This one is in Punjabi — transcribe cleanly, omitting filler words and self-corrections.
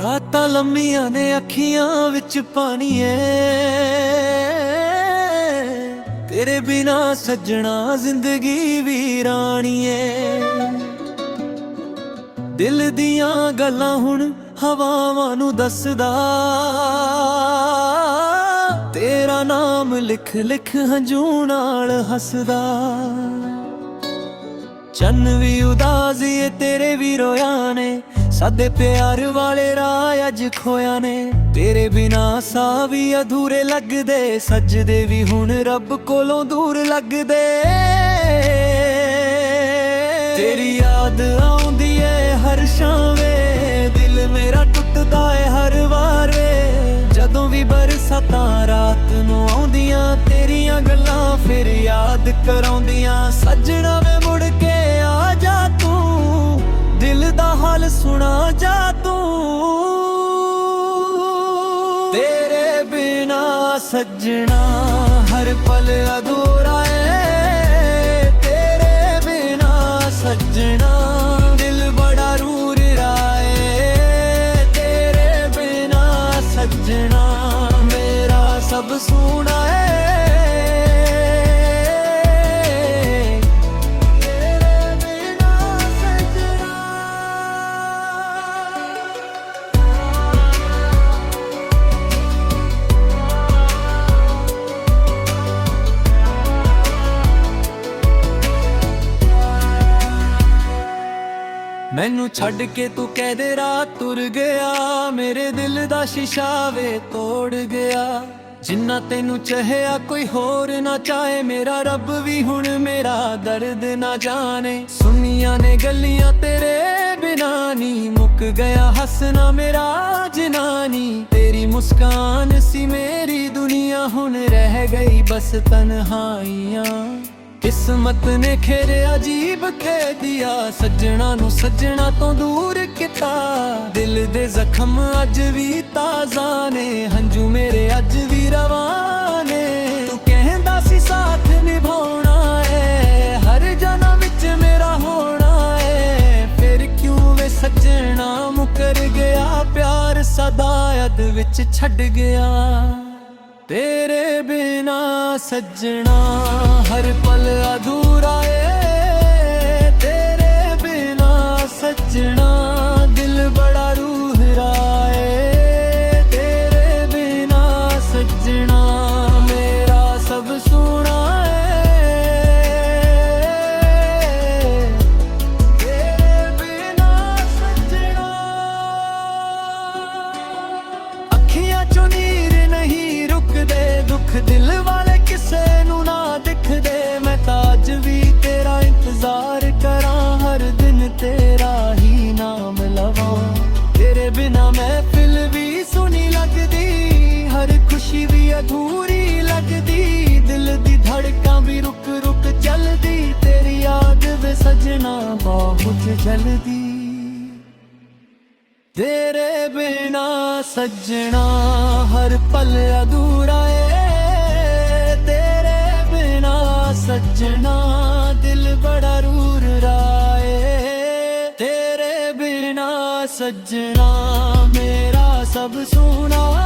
ਰਾਤਾਂ ਲੰਮੀਆਂ ਨੇ ਅੱਖੀਆਂ ਵਿੱਚ ਪਾਣੀ ਏ, ਤੇਰੇ ਬਿਨਾ ਸੱਜਣਾ ਜ਼ਿੰਦਗੀ ਵੀਰਾਨੀ ਏ। ਦਿਲ ਦੀਆਂ ਗੱਲਾਂ ਹੁਣ ਹਵਾਵਾਂ ਨੂੰ ਦੱਸਦਾ, ਤੇਰਾ ਨਾਮ ਲਿਖ ਲਿਖ ਹੰਝੂ ਨਾਲ ਹੱਸਦਾ। ਚੰਨ ਵੀ ਉਦਾਸ ਏ ਤੇਰੇ ਵੀ ਰੋਇਆ ਨੇ, ਸਾਦੇ ਪਿਆਰ ਵਾਲੇ ਰਾਹ ਅੱਜ ਖੋਇਆ ਨੇ। ਤੇਰੇ ਬਿਨਾ ਸਾਹ ਵੀ ਅਧੂਰੇ ਲੱਗਦੇ, ਸੱਜਦੇ ਵੀ ਹੁਣ ਰੱਬ ਕੋਲੋਂ ਦੂਰ ਲੱਗਦੇ। ਤੇਰੀ ਯਾਦ ਆਉਂਦੀ ਏ ਹਰ ਸ਼ਾਮ ਵੇ, ਦਿਲ ਮੇਰਾ ਟੁੱਟਦਾ ਏ ਹਰ ਵਾਰ ਵੇ। ਜਦੋਂ ਵੀ ਬਰਸਾਤਾਂ ਰਾਤ ਨੂੰ ਆਉਂਦੀਆਂ, ਤੇਰੀਆਂ ਗੱਲਾਂ ਫਿਰ ਯਾਦ ਕਰਾਉਂਦੀਆਂ। ਸੱਜਣਾ ਵੇ ਮੁੜ ਕੇ ਆ ਜਾ ਤੂੰ, ਦਿਲ ਦਾ ਹਾਲ ਸੁਣਾ ਜਾ ਤੂੰ। ਤੇਰੇ ਬਿਨਾ ਸੱਜਣਾ ਹਰ ਪਲ ਅਧੂਰਾ ਏ, ਤੇਰੇ ਬਿਨਾ ਸੱਜਣਾ ਦਿਲ ਬੜਾ ਰੂਰ ਰਾਏ। ਤੇਰੇ ਬਿਨਾ ਸੱਜਣਾ ਮੇਰਾ ਸਭ ਸੋਹਣਾ ਏ। ਮੈਨੂੰ ਛੱਡ ਕੇ ਤੂੰ ਕਹਦੇ ਰਾਤ ਤੁਰ ਗਿਆ, ਮੇਰੇ ਦਿਲ ਦਾ ਸ਼ੀਸ਼ਾ ਵੇ ਤੋੜ ਗਿਆ। ਜਿੰਨਾ ਤੈਨੂੰ ਚਾਹਿਆ ਕੋਈ ਹੋਰ ਨਾ ਚਾਹੇ, ਮੇਰਾ ਰੱਬ ਵੀ ਹੁਣ ਮੇਰਾ ਦਰਦ ਨਾ ਜਾਣੇ। ਸੁਣੀਆਂ ਨੇ ਗੱਲੀਆਂ ਤੇਰੇ ਬਿਨਾ ਨੀ, ਮੁੱਕ ਗਿਆ ਹੱਸਣਾ ਮੇਰਾ ਜਨਾਨੀ। ਤੇਰੀ ਮੁਸਕਾਨ ਸੀ ਮੇਰੀ ਦੁਨੀਆ, ਹੁਣ ਰਹਿ ਗਈ ਬਸ ਤਨਹਾਈਆਂ। ਕਿਸਮਤ ਨੇ ਖੇਰੇ ਅਜੀਬ ਖੇਦਿਆ, ਸੱਜਣਾ ਨੂੰ ਸੱਜਣਾ ਤੋਂ ਦੂਰ ਕੀਤਾ। ਦਿਲ ਦੇ ਜ਼ਖਮ ਅੱਜ ਵੀ ਤਾਜ਼ਾ ਨੇ, ਹੰਝੂ ਮੇਰੇ ਅੱਜ ਵੀ ਰਵਾਂ ਨੇ। ਤੂੰ ਕਹਿੰਦਾ ਸੀ ਸਾਥ ਨਿਭਾਉਣਾ ਏ, ਹਰ ਜਨਮ ਵਿੱਚ ਮੇਰਾ ਹੋਣਾ ਏ। ਫਿਰ ਕਿਉਂ ਵੇ ਸੱਜਣਾ ਮੁਕਰ ਗਿਆ, ਪਿਆਰ ਸਦਾ ਅਧ ਵਿੱਚ ਛੱਡ ਗਿਆ। ਤੇਰੇ ਬਿਨਾ ਸੱਜਣਾ ਹਰ ਪਲ ਅਧੂਰਾ ਏ, ਤੇਰੇ ਬਿਨਾ ਸੱਜਣਾ ਦਿਲ ਬੜਾ ਰੂਹ ਰਾਏ। ਤੇਰੇ ਬਿਨਾ ਸੱਜਣਾ ਮੇਰਾ ਸਭ ਸੋਹਣਾ ਏ। ਤੇਰੇ ਬਿਨਾ ਸੱਜਣਾ ਅੱਖੀਆਂ ਚੋਂ ਨੀਰ ਨਹੀਂ ਰੁਕਦੇ, ਦੁੱਖ ਦਿਲ ਵਾਲੇ ਕਿਸੇ ਨੂੰ ਨਾ ਦਿਖਦੇ। ਮੈਂ ਤਾਂ ਅੱਜ ਵੀ ਤੇਰਾ ਇੰਤਜ਼ਾਰ ਕਰਾਂ, ਹਰ ਦਿਨ ਤੇਰਾ ਹੀ ਨਾਮ ਲਵਾਂ। ਤੇਰੇ ਬਿਨਾ ਮਹਿਫਿਲ ਵੀ ਸੁਣੀ ਲੱਗਦੀ, ਹਰ ਖੁਸ਼ੀ ਵੀ ਅਧੂਰੀ ਲੱਗਦੀ। ਦਿਲ ਦੀ ਧੜਕਾਂ ਵੀ ਰੁਕ ਰੁਕ ਚੱਲਦੀ, ਤੇਰੀ ਯਾਦ ਵੇ ਸਜਣਾ ਬਹੁਤ ਜਲਦੀ। ਤੇਰੇ ਬਿਨਾ ਸੱਜਣਾ ਹਰ ਪਲ ਅਧੂਰਾ ਏ, ਤੇਰੇ ਬਿਨਾ ਸੱਜਣਾ ਦਿਲ ਬੜਾ ਰੂਰ ਰਾਏ। ਤੇਰੇ ਬਿਨਾ ਸੱਜਣਾ ਮੇਰਾ ਸਭ ਸੋਹਣਾ